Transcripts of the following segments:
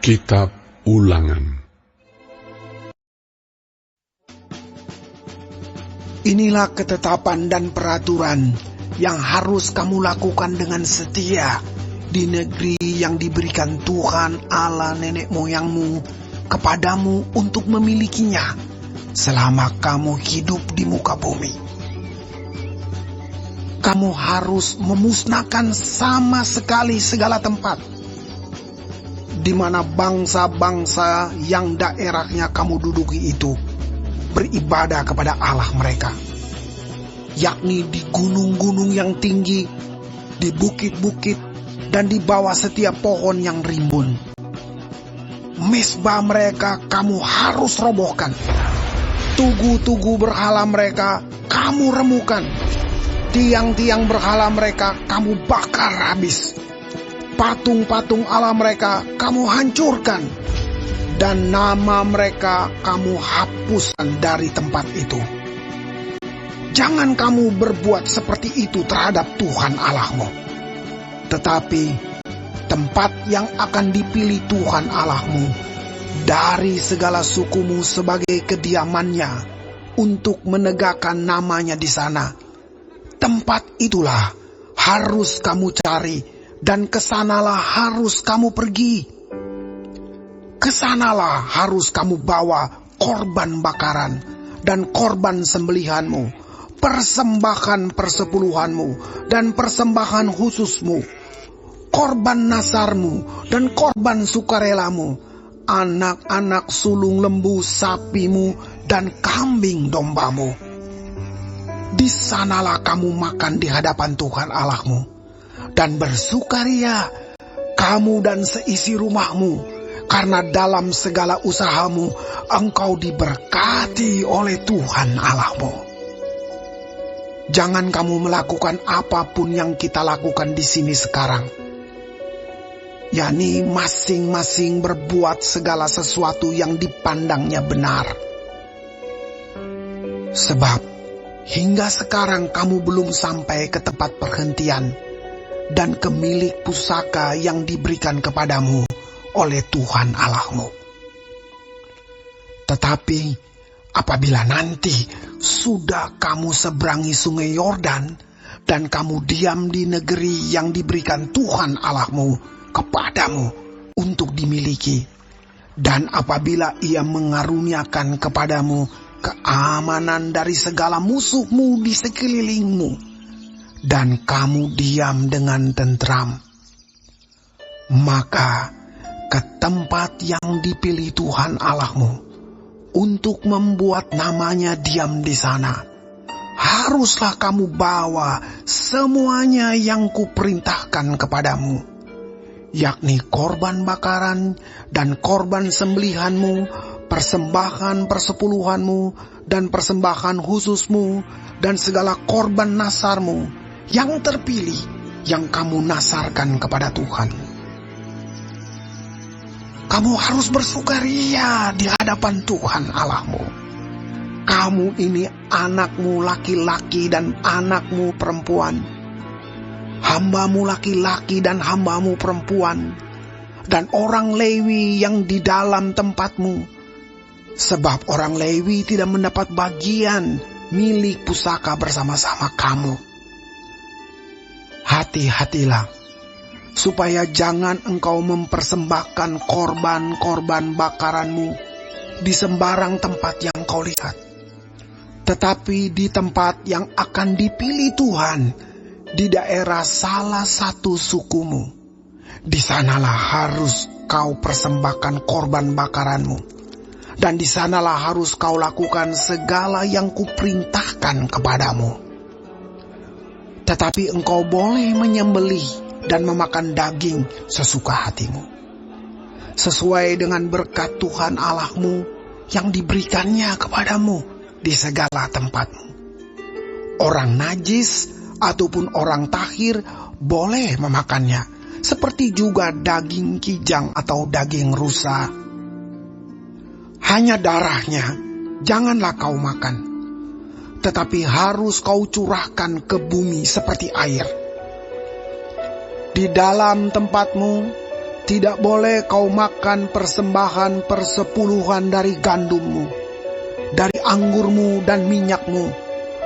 Kitab Ulangan. Inilah ketetapan dan peraturan yang harus kamu lakukan dengan setia di negeri yang diberikan Tuhan Allah nenek moyangmu kepadamu untuk memilikinya selama kamu hidup di muka bumi. Kamu harus memusnahkan sama sekali segala tempat di mana bangsa-bangsa yang daerahnya kamu duduki itu beribadah kepada Allah mereka, yakni di gunung-gunung yang tinggi, di bukit-bukit, dan di bawah setiap pohon yang rimbun. Mezbah mereka kamu harus robohkan. Tugu-tugu berhala mereka kamu remukan. Tiang-tiang berhala mereka kamu bakar habis. Patung-patung Allah mereka kamu hancurkan. Dan nama mereka kamu hapuskan dari tempat itu. Jangan kamu berbuat seperti itu terhadap Tuhan Allahmu. Tetapi tempat yang akan dipilih Tuhan Allahmu dari segala sukumu sebagai kediamannya untuk menegakkan namanya di sana, tempat itulah harus kamu cari dan kesanalah harus kamu pergi. Kesanalah harus kamu bawa korban bakaran dan korban sembelihanmu, persembahan persepuluhanmu dan persembahan khususmu, korban nasarmu dan korban sukarelamu, anak-anak sulung lembu sapimu dan kambing dombamu. Di sanalah kamu makan di hadapan Tuhan Allahmu dan bersukaria kamu dan seisi rumahmu, karena dalam segala usahamu engkau diberkati oleh Tuhan Allahmu. Jangan kamu melakukan apapun yang kita lakukan di sini sekarang, yakni masing-masing berbuat segala sesuatu yang dipandangnya benar. Sebab hingga sekarang kamu belum sampai ke tempat perhentian dan ke milik pusaka yang diberikan kepadamu oleh Tuhan Allahmu. Tetapi apabila nanti sudah kamu seberangi sungai Yordan dan kamu diam di negeri yang diberikan Tuhan Allahmu kepadamu untuk dimiliki, dan apabila Ia mengaruniakan kepadamu keamanan dari segala musuhmu di sekelilingmu, dan kamu diam dengan tentram, maka ke tempat yang dipilih Tuhan Allahmu untuk membuat namanya diam di sana, haruslah kamu bawa semuanya yang kuperintahkan kepadamu, yakni korban bakaran dan korban sembelihanmu, persembahan persepuluhanmu dan persembahan khususmu, dan segala korban nasarmu yang terpilih yang kamu nasarkan kepada Tuhan. Kamu harus bersukaria di hadapan Tuhan Allahmu. Kamu ini anakmu laki-laki dan anakmu perempuan, hambamu laki-laki dan hambamu perempuan, dan orang Lewi yang di dalam tempatmu. Sebab orang Lewi tidak mendapat bagian milik pusaka bersama-sama kamu. Hati-hatilah, supaya jangan engkau mempersembahkan korban-korban bakaranmu di sembarang tempat yang kau lihat, tetapi di tempat yang akan dipilih Tuhan, di daerah salah satu sukumu. Di sanalah harus kau persembahkan korban bakaranmu, dan di sanalah harus kau lakukan segala yang kuperintahkan kepadamu. Tetapi engkau boleh menyembelih dan memakan daging sesuka hatimu, sesuai dengan berkat Tuhan Allahmu yang diberikannya kepadamu di segala tempatmu. Orang najis ataupun orang tahir boleh memakannya, seperti juga daging kijang atau daging rusa. Hanya darahnya janganlah kau makan, tetapi harus kau curahkan ke bumi seperti air. Di dalam tempatmu Tidak boleh kau makan persembahan persepuluhan dari gandummu, dari anggurmu dan minyakmu,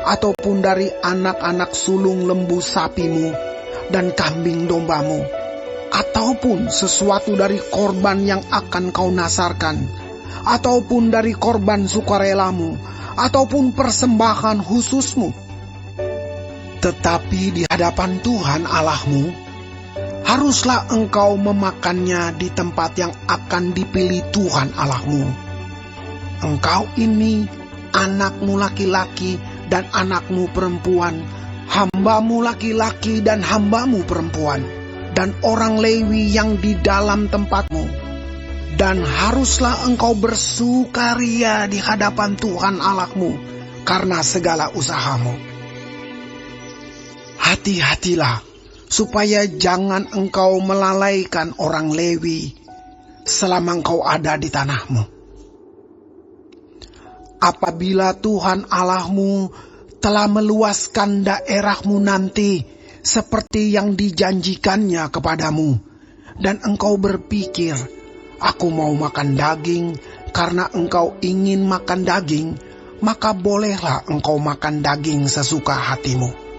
ataupun dari anak-anak sulung lembu sapimu dan kambing dombamu, ataupun sesuatu dari korban yang akan kau nasarkan, ataupun dari korban sukarelamu, ataupun persembahan khususmu. Tetapi di hadapan Tuhan Allahmu, haruslah engkau memakannya di tempat yang akan dipilih Tuhan Allahmu. Engkau ini, anakmu laki-laki dan anakmu perempuan, hambamu laki-laki dan hambamu perempuan, dan orang Lewi yang di dalam tempatmu. Dan haruslah engkau bersukaria di hadapan Tuhan Allahmu karena segala usahamu. Hati-hatilah, supaya jangan engkau melalaikan orang Lewi selama engkau ada di tanahmu. Apabila Tuhan Allahmu telah meluaskan daerahmu nanti seperti yang dijanjikannya kepadamu, dan engkau berpikir, aku mau makan daging karena engkau ingin makan daging, maka bolehlah engkau makan daging sesuka hatimu.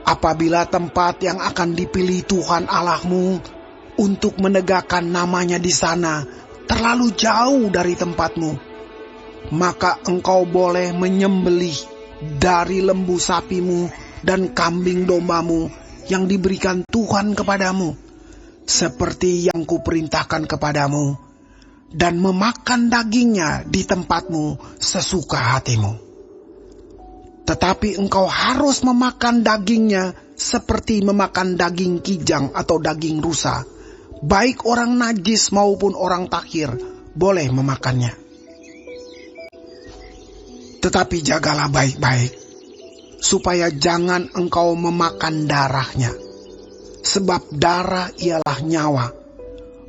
Apabila tempat yang akan dipilih Tuhan Allahmu untuk menegakkan namanya di sana terlalu jauh dari tempatmu, maka engkau boleh menyembelih dari lembu sapimu dan kambing dombamu yang diberikan Tuhan kepadamu, seperti yang kuperintahkan kepadamu, dan memakan dagingnya di tempatmu sesuka hatimu. Tetapi engkau harus memakan dagingnya seperti memakan daging kijang atau daging rusa. Baik orang najis maupun orang tahir boleh memakannya. Tetapi jagalah baik-baik, supaya jangan engkau memakan darahnya. Sebab darah ialah nyawa.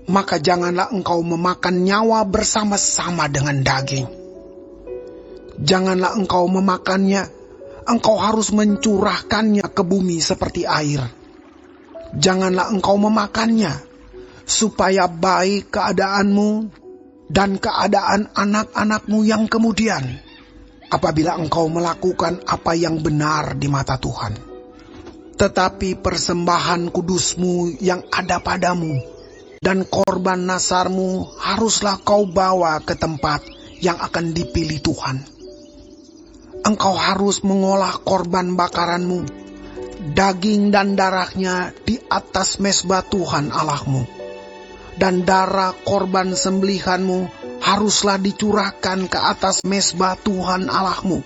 Maka janganlah engkau memakan nyawa bersama-sama dengan daging. Janganlah engkau memakannya. Engkau harus mencurahkannya ke bumi seperti air. Janganlah engkau memakannya, supaya baik keadaanmu dan keadaan anak-anakmu yang kemudian, apabila engkau melakukan apa yang benar di mata Tuhan. Tetapi persembahan kudusmu yang ada padamu dan korban nasarmu haruslah kau bawa ke tempat yang akan dipilih Tuhan. Engkau harus mengolah korban bakaranmu, daging dan darahnya di atas mezbah Tuhan Allahmu. Dan darah korban sembelihanmu haruslah dicurahkan ke atas mezbah Tuhan Allahmu.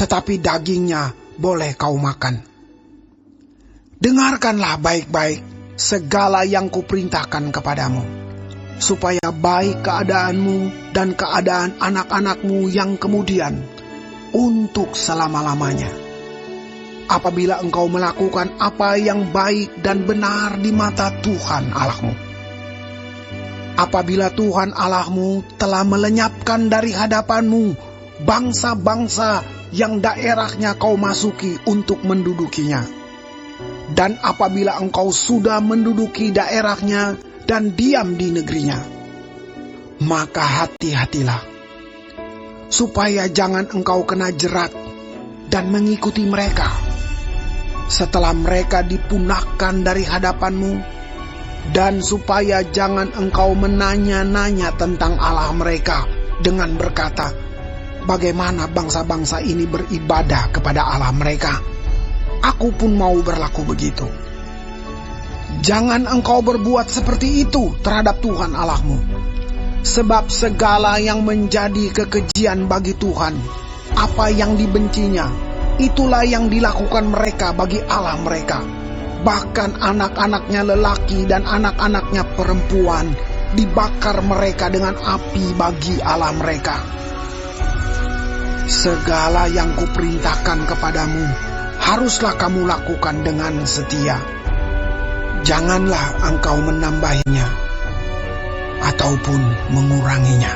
Tetapi dagingnya boleh kau makan. Dengarkanlah baik-baik segala yang kuperintahkan kepadamu, supaya baik keadaanmu dan keadaan anak-anakmu yang kemudian, untuk selama-lamanya. Apabila engkau melakukan apa yang baik dan benar di mata Tuhan Allahmu. Apabila Tuhan Allahmu telah melenyapkan dari hadapanmu bangsa-bangsa yang daerahnya kau masuki untuk mendudukinya. Dan apabila engkau sudah menduduki daerahnya dan diam di negerinya, maka hati-hatilah, supaya jangan engkau kena jerat dan mengikuti mereka setelah mereka dipunahkan dari hadapanmu, dan supaya jangan engkau menanya-nanya tentang Allah mereka dengan berkata, bagaimana bangsa-bangsa ini beribadah kepada Allah mereka, aku pun mau berlaku begitu. Jangan engkau berbuat seperti itu terhadap Tuhan Allahmu. Sebab segala yang menjadi kekejian bagi Tuhan, apa yang dibencinya, itulah yang dilakukan mereka bagi Allah mereka. Bahkan anak-anaknya lelaki dan anak-anaknya perempuan dibakar mereka dengan api bagi Allah mereka. Segala yang kuperintahkan kepadamu haruslah kamu lakukan dengan setia. Janganlah engkau menambahinya ataupun menguranginya.